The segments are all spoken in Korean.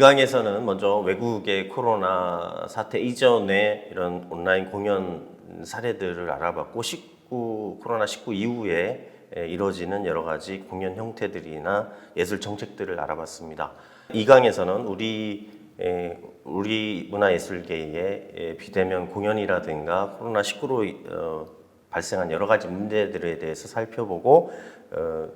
1강에서는 먼저 외국의 코로나 사태 이전에 이런 온라인 공연 사례들을 알아봤고, 코로나19 이후에 이루어지는 여러 가지 공연 형태들이나 예술 정책들을 알아봤습니다. 2강에서는 우리 문화예술계의 비대면 공연이라든가 코로나19로 발생한 여러 가지 문제들에 대해서 살펴보고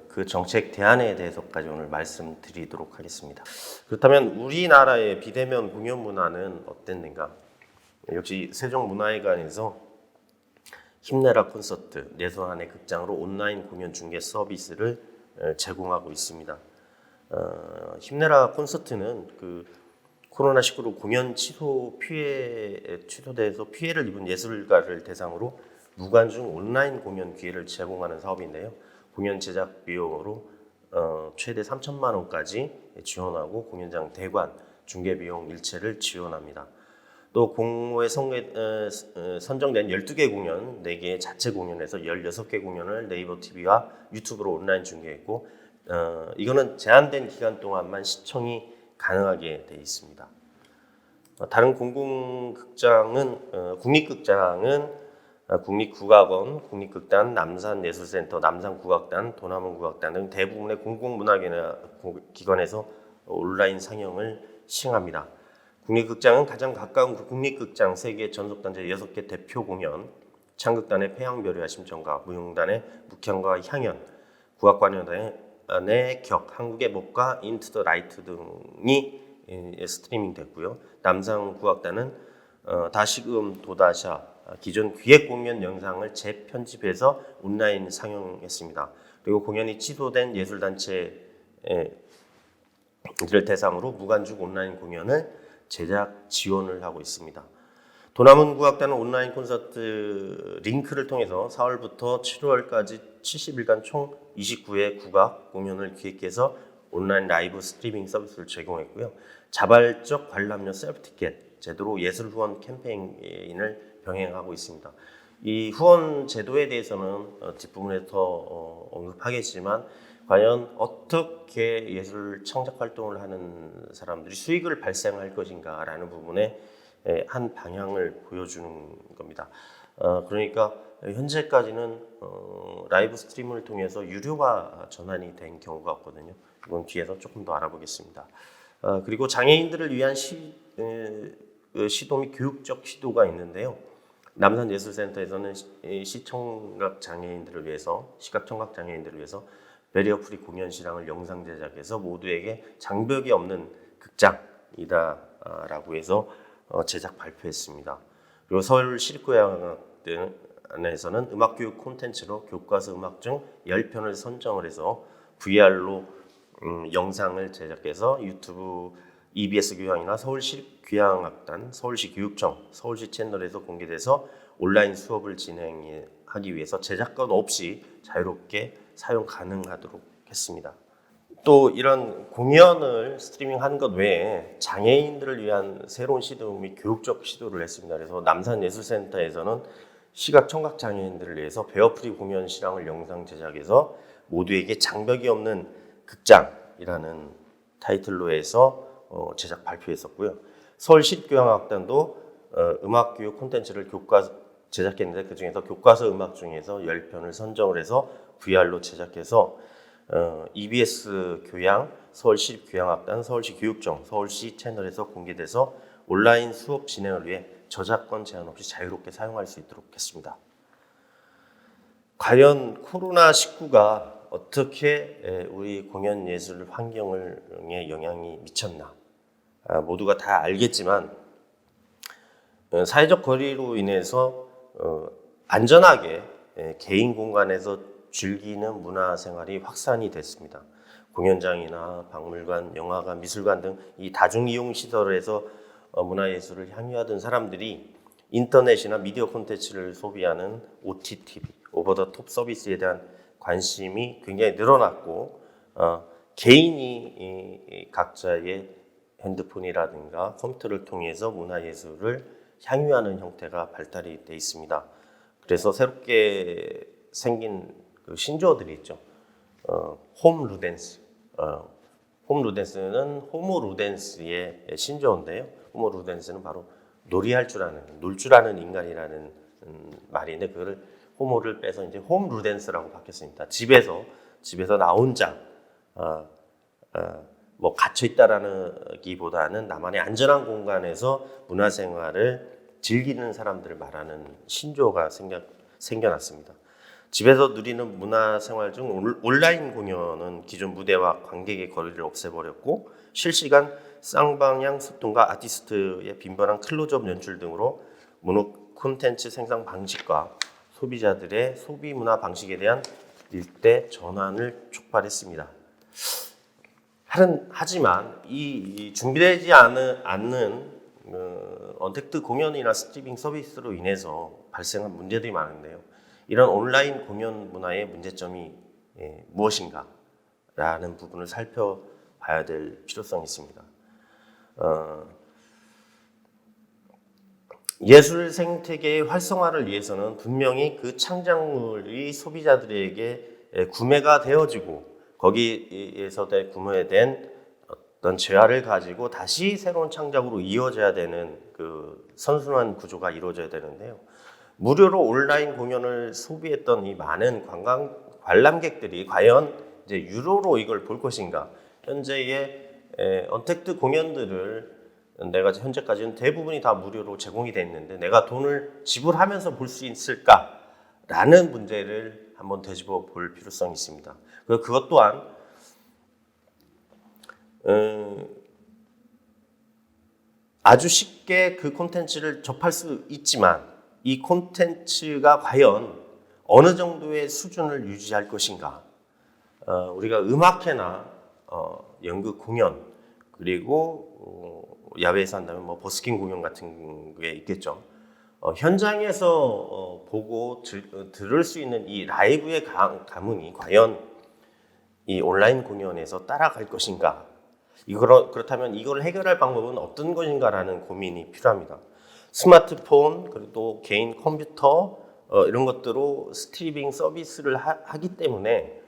그 정책 대안에 대해서까지 오늘 말씀드리도록 하겠습니다. 그렇다면 우리나라의 비대면 공연 문화는 어땠는가? 역시 세종문화회관에서 힘내라 콘서트, 내손안의 극장으로 온라인 공연 중계 서비스를 제공하고 있습니다. 힘내라 콘서트는 코로나19로 공연 취소돼서 피해를 입은 예술가를 대상으로 무관중 온라인 공연 기회를 제공하는 사업인데요. 공연 제작 비용으로 최대 3천만 원까지 지원하고 공연장 대관, 중계 비용 일체를 지원합니다. 또 공모에 선정된 12개 공연, 4개의 자체 공연에서 16개 공연을 네이버 TV와 유튜브로 온라인 중계했고 이거는 제한된 기간 동안만 시청이 가능하게 되어 있습니다. 다른 공공극장은 국립극장은 국립국악원, 국립극단, 남산예술센터, 남산국악단, 도남원국악단 등 대부분의 공공문화기관에서 온라인 상영을 시행합니다. 국립극장은 가장 가까운 국립극장 3개 전속단지 6개 대표 공연, 창극단의 태양별이와 심청가, 무용단의 묵향과 향연, 국악관현단의 격, 한국의 법과 인투 더 라이트 등이 스트리밍 됐고요. 남산국악단은 다시금 도다샤 기존 기획 공연 영상을 재편집해서 온라인 상영했습니다. 그리고 공연이 취소된 예술단체를 대상으로 무관중 온라인 공연을 제작 지원을 하고 있습니다. 도남원국악단은 온라인 콘서트 링크를 통해서 4월부터 7월까지 70일간 총 29회 국악 공연을 기획해서 온라인 라이브 스트리밍 서비스를 제공했고요. 자발적 관람료 셀프 티켓 제도로 예술 후원 캠페인을 병행하고 있습니다. 이 후원 제도에 대해서는 뒷부분에 더 언급하겠지만 과연 어떻게 예술 창작 활동을 하는 사람들이 수익을 발생할 것인가라는 부분에 한 방향을 보여주는 겁니다. 그러니까 현재까지는 라이브 스트리밍을 통해서 유료화 전환이 된 경우가 없거든요. 이건 뒤에서 조금 더 알아보겠습니다. 그리고 장애인들을 위한 시도 및 교육적 시도가 있는데요. 남산예술센터에서는 시청각 장애인들을 위해서, 시각청각 장애인들을 위해서 배리어 프리 공연 실황을 영상 제작해서 모두에게 장벽이 없는 극장이다라고 해서 제작 발표했습니다. 그리고 서울시립교향악단에서는 음악교육 콘텐츠로 교과서 음악 중 10편을 선정을 해서 VR로 영상을 제작해서 유튜브 EBS 교향이나 서울시립교향악단, 서울시 교육청, 서울시 채널에서 공개돼서 온라인 수업을 진행하기 위해서 제작권 없이 자유롭게 사용 가능하도록 했습니다. 또 이런 공연을 스트리밍하는 것 외에 장애인들을 위한 새로운 시도 및 교육적 시도를 했습니다. 그래서 남산예술센터에서는 시각청각 장애인들을 위해서 베어프리 공연 실황을 영상 제작해서 모두에게 장벽이 없는 극장이라는 타이틀로 해서 제작 발표했었고요. 서울시립교향악단도 음악교육 콘텐츠를 제작했는데 그 중에서 교과서 음악 중에서 10편을 선정을 해서 VR로 제작해서 EBS 교양, 서울시립교향악단, 서울시 교육청, 서울시 채널에서 공개돼서 온라인 수업 진행을 위해 저작권 제한 없이 자유롭게 사용할 수 있도록 했습니다. 과연 코로나19가 어떻게 우리 공연 예술 환경에 영향이 미쳤나? 모두가 다 알겠지만 사회적 거리로 인해서 안전하게 개인 공간에서 즐기는 문화생활이 확산이 됐습니다. 공연장이나 박물관, 영화관, 미술관 등 이 다중이용시설에서 문화예술을 향유하던 사람들이 인터넷이나 미디어 콘텐츠를 소비하는 OTT, 오버 더 톱 서비스에 대한 관심이 굉장히 늘어났고 개인이 각자의 핸드폰이라든가 컴퓨터를 통해서 문화예술을 향유하는 형태가 발달이 돼 있습니다. 그래서 새롭게 생긴 신조어들이 있죠. 홈 루덴스, 홈 루덴스는 호모 루덴스의 신조어인데요. 호모 루덴스는 바로 놀이할 줄 아는, 놀 줄 아는 인간이라는 말인데 그거를 호모를 빼서 이제 홈 루덴스라고 바뀌었습니다. 집에서 나 혼자 뭐 갇혀 있다라는기보다는 나만의 안전한 공간에서 문화생활을 즐기는 사람들을 말하는 신조어가 생겨났습니다. 집에서 누리는 문화생활 중 온라인 공연은 기존 무대와 관객의 거리를 없애버렸고 실시간 쌍방향 소통과 아티스트의 빈번한 클로즈업 연출 등으로 모노 콘텐츠 생산 방식과 소비자들의 소비 문화 방식에 대한 일대 전환을 촉발했습니다. 하지만 이 준비되지 않는 언택트 공연이나 스트리밍 서비스로 인해서 발생한 문제들이 많은데요. 이런 온라인 공연 문화의 문제점이 무엇인가 라는 부분을 살펴봐야 될 필요성이 있습니다. 예술 생태계의 활성화를 위해서는 분명히 그 창작물이 소비자들에게 구매가 되어지고 거기에서 구매된 어떤 재화를 가지고 다시 새로운 창작으로 이어져야 되는 그 선순환 구조가 이루어져야 되는데요. 무료로 온라인 공연을 소비했던 이 많은 관람객들이 과연 이제 유료로 이걸 볼 것인가? 현재의 언택트 공연들을 내가 현재까지는 대부분이 다 무료로 제공이 됐는데 내가 돈을 지불하면서 볼 수 있을까라는 문제를 한번 되짚어 볼 필요성이 있습니다. 그것 또한 아주 쉽게 그 콘텐츠를 접할 수 있지만 이 콘텐츠가 과연 어느 정도의 수준을 유지할 것인가? 우리가 음악회나 연극 공연 그리고 야외에서 한다면 뭐 버스킹 공연 같은 게 있겠죠. 현장에서 보고 들을 수 있는 이 라이브의 감흥이 과연 이 온라인 공연에서 따라갈 것인가? 그렇다면 이걸 해결할 방법은 어떤 것인가라는 고민이 필요합니다. 스마트폰 그리고 또 개인 컴퓨터 이런 것들로 스트리밍 서비스를 하기 때문에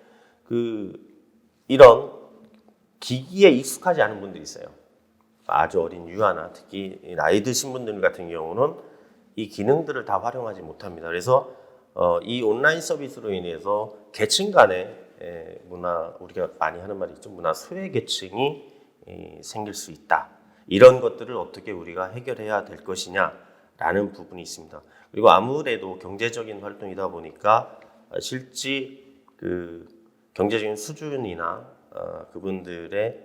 이런 기기에 익숙하지 않은 분들이 있어요. 아주 어린 유아나 특히 나이 드신 분들 같은 경우는 이 기능들을 다 활용하지 못합니다. 그래서 이 온라인 서비스로 인해서 계층 간의 우리가 많이 하는 말이 있죠. 문화 소외 계층이 생길 수 있다. 이런 것들을 어떻게 우리가 해결해야 될 것이냐라는 부분이 있습니다. 그리고 아무래도 경제적인 활동이다 보니까 실제 그 경제적인 수준이나 그분들의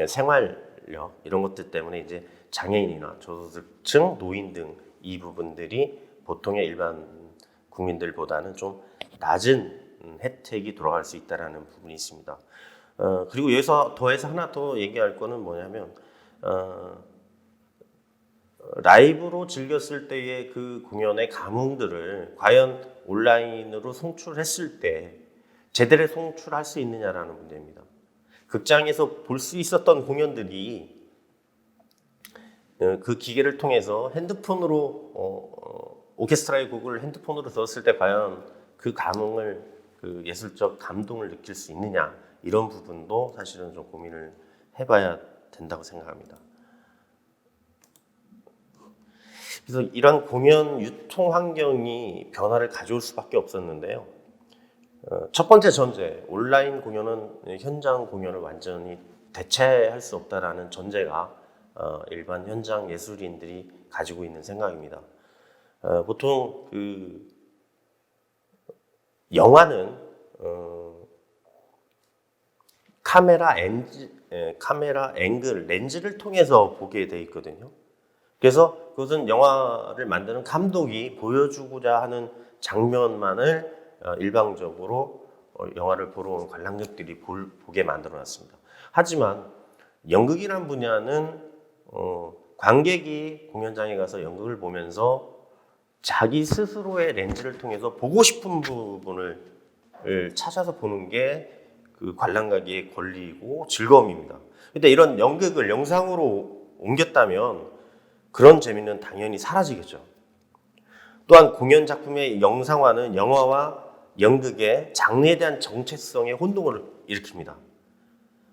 생활력 이런 것들 때문에 이제 장애인이나 저소득층, 노인 등 이 부분들이 보통의 일반 국민들보다는 좀 낮은 혜택이 돌아갈 수 있다는 부분이 있습니다. 그리고 여기서 더해서 하나 더 얘기할 거는 뭐냐면 라이브로 즐겼을 때의 그 공연의 감흥들을 과연 온라인으로 송출했을 때 제대로 송출할 수 있느냐라는 문제입니다. 극장에서 볼 수 있었던 공연들이 그 기계를 통해서 핸드폰으로 오케스트라의 곡을 핸드폰으로 들었을 때 과연 그 감흥을 그 예술적 감동을 느낄 수 있느냐 이런 부분도 사실은 좀 고민을 해봐야 된다고 생각합니다. 그래서 이런 공연 유통 환경이 변화를 가져올 수밖에 없었는데요. 첫 번째 전제, 온라인 공연은 현장 공연을 완전히 대체할 수 없다라는 전제가 일반 현장 예술인들이 가지고 있는 생각입니다. 보통 그 영화는 카메라 앵글, 렌즈를 통해서 보게 돼 있거든요. 그래서 그것은 영화를 만드는 감독이 보여주고자 하는 장면만을 일방적으로 영화를 보러 온 관람객들이 보게 만들어 놨습니다. 하지만 연극이란 분야는 관객이 공연장에 가서 연극을 보면서 자기 스스로의 렌즈를 통해서 보고 싶은 부분을 찾아서 보는 게 그 관람객의 권리이고 즐거움입니다. 근데 이런 연극을 영상으로 옮겼다면 그런 재미는 당연히 사라지겠죠. 또한 공연 작품의 영상화는 영화와 연극의 장르에 대한 정체성의 혼동을 일으킵니다.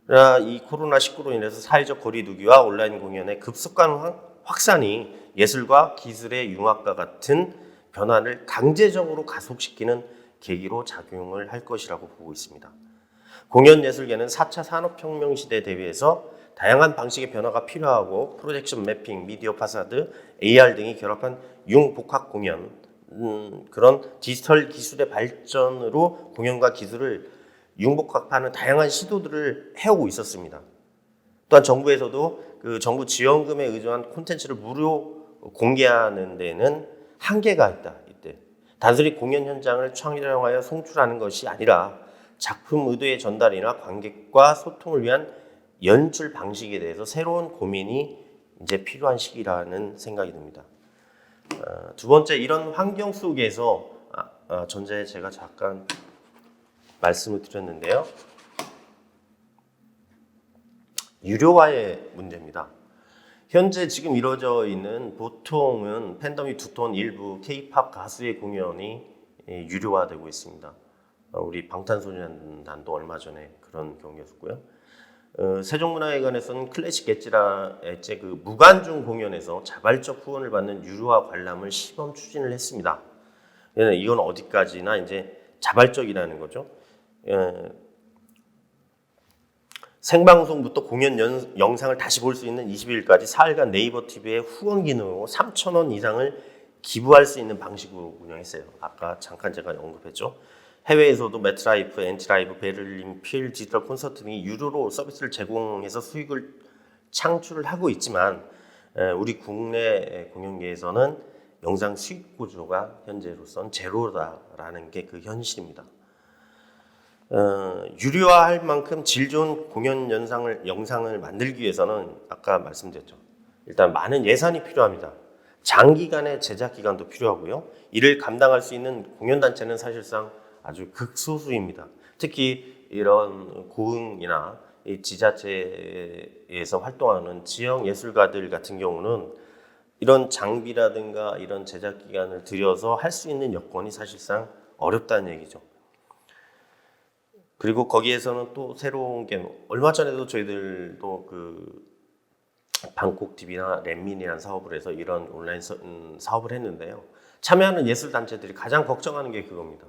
그러나 이 코로나19로 인해서 사회적 거리두기와 온라인 공연의 급속한 확산이 예술과 기술의 융합과 같은 변화를 강제적으로 가속시키는 계기로 작용을 할 것이라고 보고 있습니다. 공연예술계는 4차 산업혁명 시대에 대비해서 다양한 방식의 변화가 필요하고 프로젝션 매핑, 미디어 파사드, AR 등이 결합한 융복합 공연, 그런 디지털 기술의 발전으로 공연과 기술을 융복합하는 다양한 시도들을 해오고 있었습니다. 또한 정부에서도 그 정부 지원금에 의존한 콘텐츠를 무료 공개하는 데는 한계가 있다. 이때 단순히 공연 현장을 촬영하여 송출하는 것이 아니라 작품 의도의 전달이나 관객과 소통을 위한 연출 방식에 대해서 새로운 고민이 이제 필요한 시기라는 생각이 듭니다. 두 번째, 이런 환경 속에서 전에 제가 잠깐 말씀을 드렸는데요. 유료화의 문제입니다. 현재 지금 이루어져 있는 보통은 팬덤이 두터운 일부 K-팝 가수의 공연이 유료화되고 있습니다. 우리 방탄소년단도 얼마 전에 그런 경우였고요. 세종문화회관에서는 클래식 엣지 그 무관중 공연에서 자발적 후원을 받는 유료화 관람을 시범 추진을 했습니다. 이건 어디까지나 이제 자발적이라는 거죠. 생방송부터 공연 영상을 다시 볼 수 있는 20일까지 4일간 네이버 TV의 후원 기능으로 3,000원 이상을 기부할 수 있는 방식으로 운영했어요. 아까 잠깐 제가 언급했죠. 해외에서도 매트라이프, 엔티라이브, 베를린, 필, 디지털 콘서트 등이 유료로 서비스를 제공해서 수익을 창출을 하고 있지만 우리 국내 공연계에서는 영상 수익 구조가 현재로선 제로다라는 게 그 현실입니다. 유료화할 만큼 질 좋은 공연 영상을 만들기 위해서는 아까 말씀드렸죠. 일단 많은 예산이 필요합니다. 장기간의 제작 기간도 필요하고요. 이를 감당할 수 있는 공연단체는 사실상 아주 극소수입니다. 특히 이런 고흥이나 지자체에서 활동하는 지역 예술가들 같은 경우는 이런 장비라든가 이런 제작 기간을 들여서 할 수 있는 여건이 사실상 어렵다는 얘기죠. 그리고 거기에서는 또 새로운 게 얼마 전에도 저희들도 그 방콕 TV나 렛민이라는 사업을 해서 이런 온라인 사업을 했는데요. 참여하는 예술 단체들이 가장 걱정하는 게 그겁니다.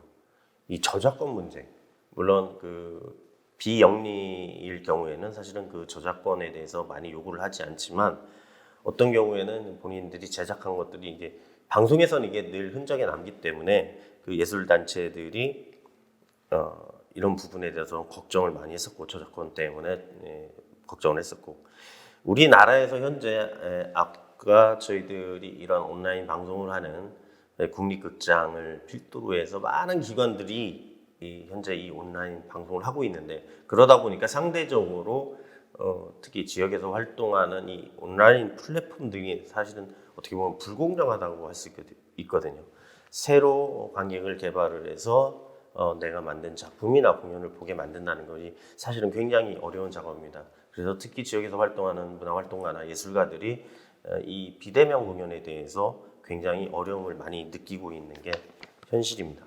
이 저작권 문제. 물론 그 비영리일 경우에는 사실은 그 저작권에 대해서 많이 요구를 하지 않지만 어떤 경우에는 본인들이 제작한 것들이 이게 방송에서는 이게 늘 흔적이 남기 때문에 그 예술 단체들이 이런 부분에 대해서 걱정을 많이 했었고 저작권 때문에 걱정을 했었고 우리나라에서 현재 아까 저희들이 이런 온라인 방송을 하는 국립극장을 필두로 해서 많은 기관들이 현재 이 온라인 방송을 하고 있는데 그러다 보니까 상대적으로 특히 지역에서 활동하는 이 온라인 플랫폼 등이 사실은 어떻게 보면 불공정하다고 할 수 있거든요. 새로 관객을 개발을 해서 내가 만든 작품이나 공연을 보게 만든다는 것이 사실은 굉장히 어려운 작업입니다. 그래서 특히 지역에서 활동하는 문화활동가나 예술가들이 이 비대면 공연에 대해서 굉장히 어려움을 많이 느끼고 있는 게 현실입니다.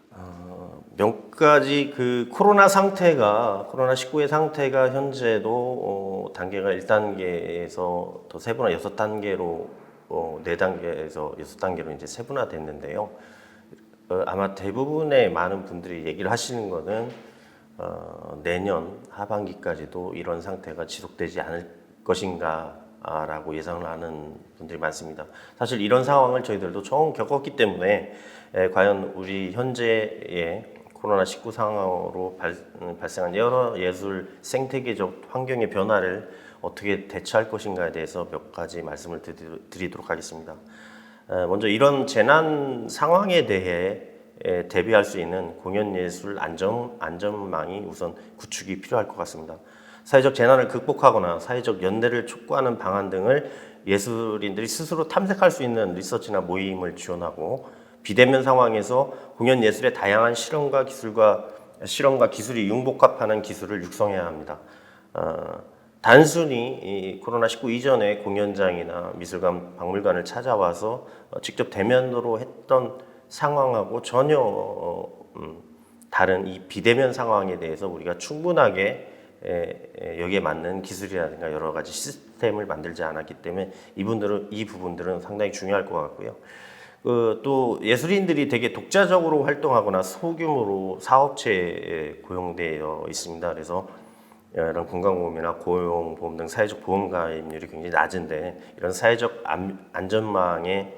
몇 가지 그 코로나19의 상태가 현재도 단계가 1단계에서 더 세분화 6단계로 4단계에서 6단계로 이제 세분화됐는데요. 아마 대부분의 많은 분들이 얘기를 하시는 거는 내년 하반기까지도 이런 상태가 지속되지 않을 것인가 라고 예상을 하는 분들이 많습니다. 사실 이런 상황을 저희들도 처음 겪었기 때문에 과연 우리 현재의 코로나19 상황으로 발생한 여러 예술 생태계적 환경의 변화를 어떻게 대처할 것인가에 대해서 몇 가지 말씀을 드리도록 하겠습니다. 먼저 이런 재난 상황에 대해 대비할 수 있는 공연예술 안전망이 우선 구축이 필요할 것 같습니다. 사회적 재난을 극복하거나 사회적 연대를 촉구하는 방안 등을 예술인들이 스스로 탐색할 수 있는 리서치나 모임을 지원하고 비대면 상황에서 공연 예술의 다양한 실험과 기술이 융복합하는 기술을 육성해야 합니다. 단순히 이 코로나19 이전에 공연장이나 미술관, 박물관을 찾아와서 직접 대면으로 했던 상황하고 전혀 다른 이 비대면 상황에 대해서 우리가 충분하게 여기에 맞는 기술이라든가 여러 가지 시스템을 만들지 않았기 때문에 이 부분들은 상당히 중요할 것 같고요. 또 예술인들이 되게 독자적으로 활동하거나 소규모로 사업체에 고용되어 있습니다. 그래서 이런 건강보험이나 고용보험 등 사회적 보험 가입률이 굉장히 낮은데 이런 사회적 안전망에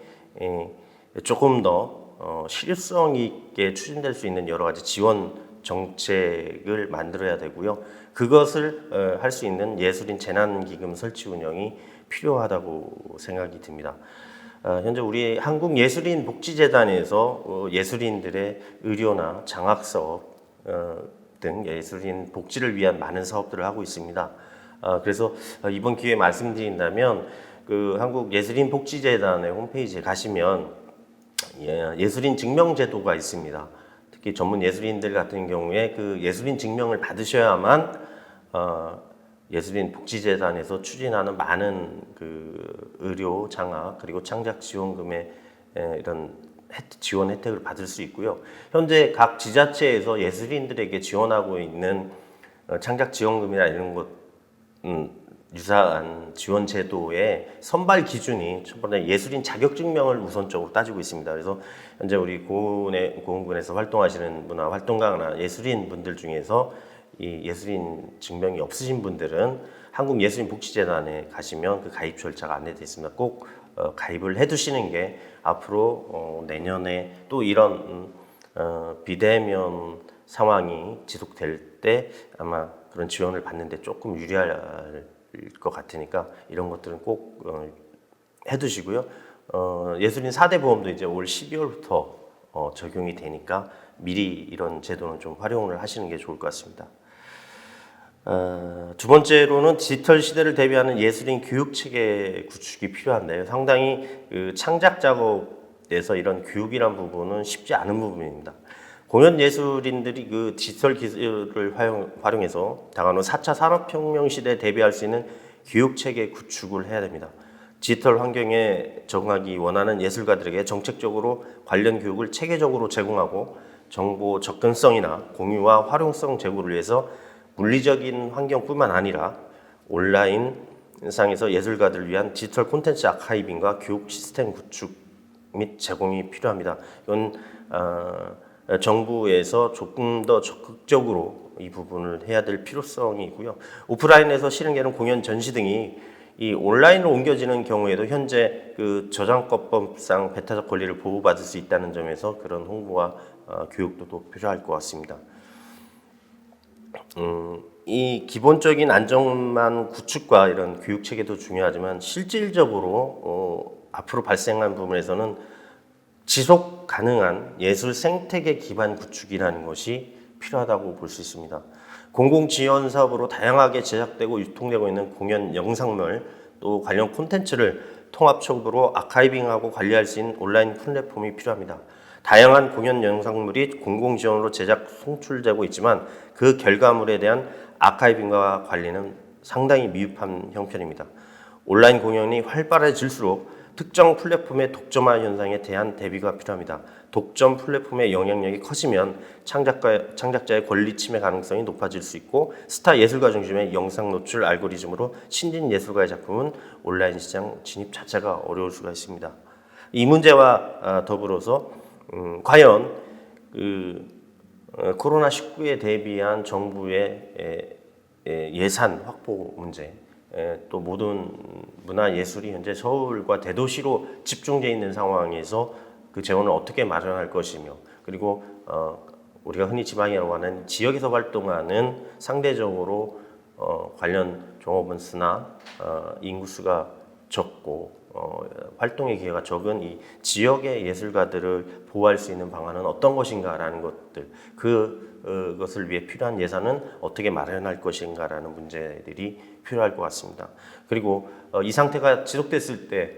조금 더 실효성 있게 추진될 수 있는 여러 가지 지원 정책을 만들어야 되고요. 그것을 할 수 있는 예술인 재난기금 설치 운영이 필요하다고 생각이 듭니다. 현재 우리 한국예술인복지재단에서 예술인들의 의료나 장학사업 등 예술인 복지를 위한 많은 사업들을 하고 있습니다. 그래서 이번 기회에 말씀드린다면 그 한국예술인복지재단의 홈페이지에 가시면 예술인 증명제도가 있습니다. 특히 전문 예술인들 같은 경우에 그 예술인 증명을 받으셔야만 예술인 복지재단에서 추진하는 많은 그 의료 장학 그리고 창작 지원금의 이런 지원 혜택을 받을 수 있고요. 현재 각 지자체에서 예술인들에게 지원하고 있는 창작 지원금이나 이런 것 유사한 지원 제도의 선발 기준이 첫 번째 예술인 자격 증명을 우선적으로 따지고 있습니다. 그래서 현재 우리 고흥군에서 활동하시는 분이나 활동가나 예술인 분들 중에서 이 예술인 증명이 없으신 분들은 한국예술인복지재단에 가시면 그 가입 절차가 안내되어 있습니다. 꼭 가입을 해두시는 게 앞으로 내년에 또 이런 비대면 상황이 지속될 때 아마 그런 지원을 받는데 조금 유리할 것 같으니까 이런 것들은 꼭 해두시고요. 예술인 4대 보험도 이제 올 12월부터 적용이 되니까 미리 이런 제도는 좀 활용을 하시는 게 좋을 것 같습니다. 두 번째로는 디지털 시대를 대비하는 예술인 교육 체계 구축이 필요한데요. 상당히 그 창작 작업에서 이런 교육이란 부분은 쉽지 않은 부분입니다. 공연 예술인들이 그 디지털 기술을 활용해서 다가오는 4차 산업혁명 시대에 대비할 수 있는 교육 체계 구축을 해야 됩니다. 디지털 환경에 적응하기 원하는 예술가들에게 정책적으로 관련 교육을 체계적으로 제공하고 정보 접근성이나 공유와 활용성 제고를 위해서 물리적인 환경뿐만 아니라 온라인 상에서 예술가들을 위한 디지털 콘텐츠 아카이빙과 교육 시스템 구축 및 제공이 필요합니다. 이건 정부에서 조금 더 적극적으로 이 부분을 해야 될 필요성이 있고요. 오프라인에서 실행되는 공연 전시 등이 이 온라인으로 옮겨지는 경우에도 현재 그 저작권법상 배타적 권리를 보호받을 수 있다는 점에서 그런 홍보와 교육도 또 필요할 것 같습니다. 이 기본적인 안전망 구축과 이런 교육 체계도 중요하지만 실질적으로 앞으로 발생한 부분에서는 지속 가능한 예술 생태계 기반 구축이라는 것이 필요하다고 볼 수 있습니다. 공공 지원 사업으로 다양하게 제작되고 유통되고 있는 공연 영상물 또 관련 콘텐츠를 통합적으로 아카이빙하고 관리할 수 있는 온라인 플랫폼이 필요합니다. 다양한 공연 영상물이 공공 지원으로 제작 송출되고 있지만 그 결과물에 대한 아카이빙과 관리는 상당히 미흡한 형편입니다. 온라인 공연이 활발해질수록 특정 플랫폼의 독점화 현상에 대한 대비가 필요합니다. 독점 플랫폼의 영향력이 커지면 창작자의 권리 침해 가능성이 높아질 수 있고 스타 예술가 중심의 영상 노출 알고리즘으로 신진 예술가의 작품은 온라인 시장 진입 자체가 어려울 수가 있습니다. 이 문제와 더불어서 과연 코로나19에 대비한 정부의 예산 확보 문제 또 모든 문화예술이 현재 서울과 대도시로 집중되어 있는 상황에서 그 재원을 어떻게 마련할 것이며 그리고 우리가 흔히 지방이라고 하는 지역에서 활동하는 상대적으로 관련 종업원수나 인구수가 적고 활동의 기회가 적은 이 지역의 예술가들을 보호할 수 있는 방안은 어떤 것인가라는 것들 그것을 위해 필요한 예산은 어떻게 마련할 것인가라는 문제들이 필요할 것 같습니다. 그리고 이 상태가 지속됐을 때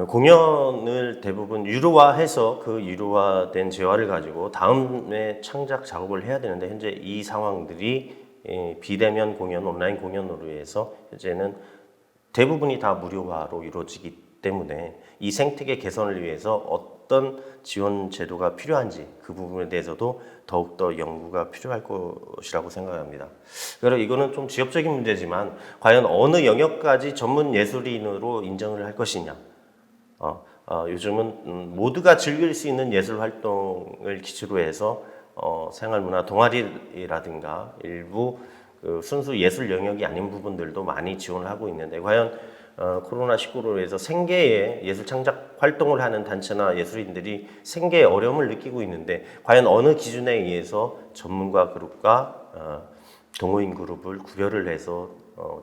공연을 대부분 유료화해서 그 유료화된 재화를 가지고 다음에 창작 작업을 해야 되는데 현재 이 상황들이 비대면 공연, 온라인 공연으로 해서 현재는 대부분이 다 무료화로 이루어지기 때문에 이 생태계 개선을 위해서 어떤 지원 제도가 필요한지 그 부분에 대해서도 더욱더 연구가 필요할 것이라고 생각합니다. 그래서 이거는 좀 지역적인 문제지만 과연 어느 영역까지 전문 예술인으로 인정을 할 것이냐. 요즘은 모두가 즐길 수 있는 예술 활동을 기초로 해서 생활문화 동아리라든가 일부 그 순수 예술 영역이 아닌 부분들도 많이 지원을 하고 있는데 과연 코로나19로 해서 생계의 예술 창작 활동을 하는 단체나 예술인들이 생계에 어려움을 느끼고 있는데 과연 어느 기준에 의해서 전문가 그룹과 동호인 그룹을 구별을 해서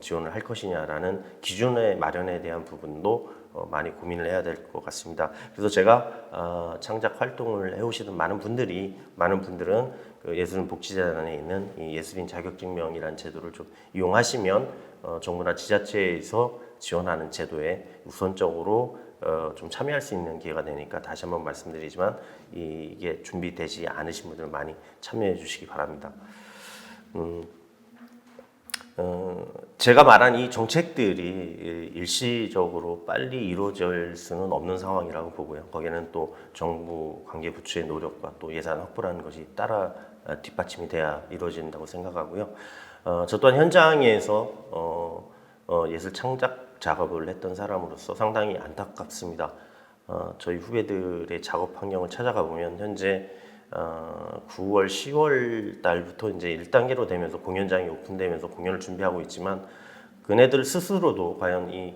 지원을 할 것이냐라는 기준의 마련에 대한 부분도 많이 고민을 해야 될 것 같습니다. 그래서 제가 창작 활동을 해오시는 많은 분들은 그 예술인 복지재단에 있는 이 예술인 자격증명이라는 제도를 좀 이용하시면 정부나 지자체에서 지원하는 제도에 우선적으로 좀 참여할 수 있는 기회가 되니까 다시 한번 말씀드리지만 이게 준비되지 않으신 분들은 많이 참여해 주시기 바랍니다. 제가 말한 이 정책들이 일시적으로 빨리 이루어질 수는 없는 상황이라고 보고요. 거기에는 또 정부 관계부처의 노력과 또 예산 확보라는 것이 따라 뒷받침이 돼야 이루어진다고 생각하고요. 저 또한 현장에서 예술 창작 작업을 했던 사람으로서 상당히 안타깝습니다. 저희 후배들의 작업 환경을 찾아가 보면 현재 9월, 10월 달부터 이제 1단계로 되면서 공연장이 오픈되면서 공연을 준비하고 있지만 그네들 스스로도 과연 이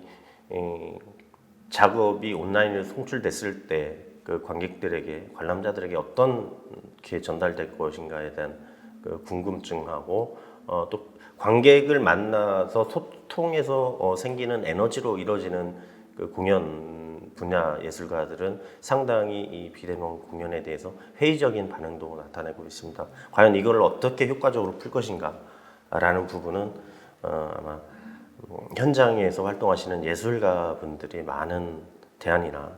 작업이 온라인으로 송출됐을 때 그 관객들에게, 관람자들에게 어떻게 전달될 것인가에 대한 그 궁금증하고 또 관객을 만나서 소통해서 생기는 에너지로 이루어지는 그 공연 분야 예술가들은 상당히 이 비대면 공연에 대해서 회의적인 반응도 나타내고 있습니다. 과연 이걸 어떻게 효과적으로 풀 것인가라는 부분은 아마 현장에서 활동하시는 예술가분들이 많은 대안이나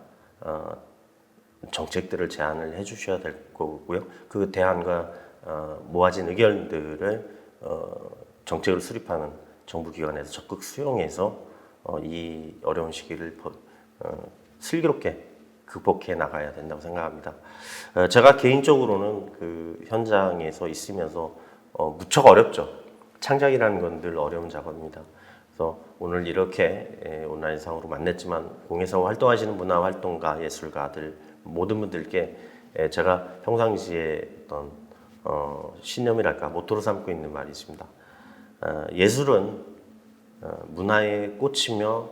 정책들을 제안을 해주셔야 될 거고요. 그 대안과 모아진 의견들을 정책을 수립하는 정부기관에서 적극 수용해서 이 어려운 시기를 슬기롭게 극복해 나가야 된다고 생각합니다. 제가 개인적으로는 그 현장에서 있으면서 무척 어렵죠. 창작이라는 건 늘 어려운 작업입니다. 그래서 오늘 이렇게 온라인상으로 만났지만 공예사로 활동하시는 문화활동가, 예술가들 모든 분들께 제가 평상시에 어떤 신념이랄까 모토로 삼고 있는 말이 있습니다. 예술은 문화의 꽃이며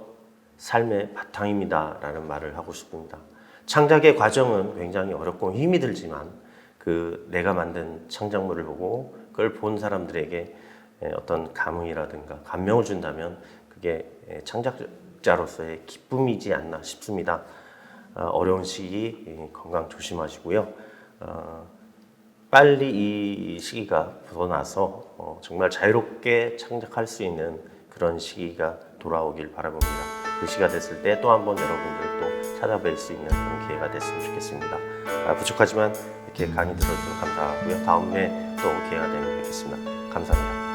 삶의 바탕입니다 라는 말을 하고 싶습니다. 창작의 과정은 굉장히 어렵고 힘이 들지만 그 내가 만든 창작물을 보고 그걸 본 사람들에게 어떤 감흥이라든가 감명을 준다면 그게 창작자로서의 기쁨이지 않나 싶습니다. 어려운 시기 건강 조심하시고요. 빨리 이 시기가 벗어나서 정말 자유롭게 창작할 수 있는 그런 시기가 돌아오길 바라봅니다. 그 시기가 됐을 때 또 한 번 여러분들 또 찾아뵐 수 있는 그런 기회가 됐으면 좋겠습니다. 부족하지만 이렇게 강의 들어주셔서 감사하고요. 다음에 또 기회가 되면 뵙겠습니다. 감사합니다.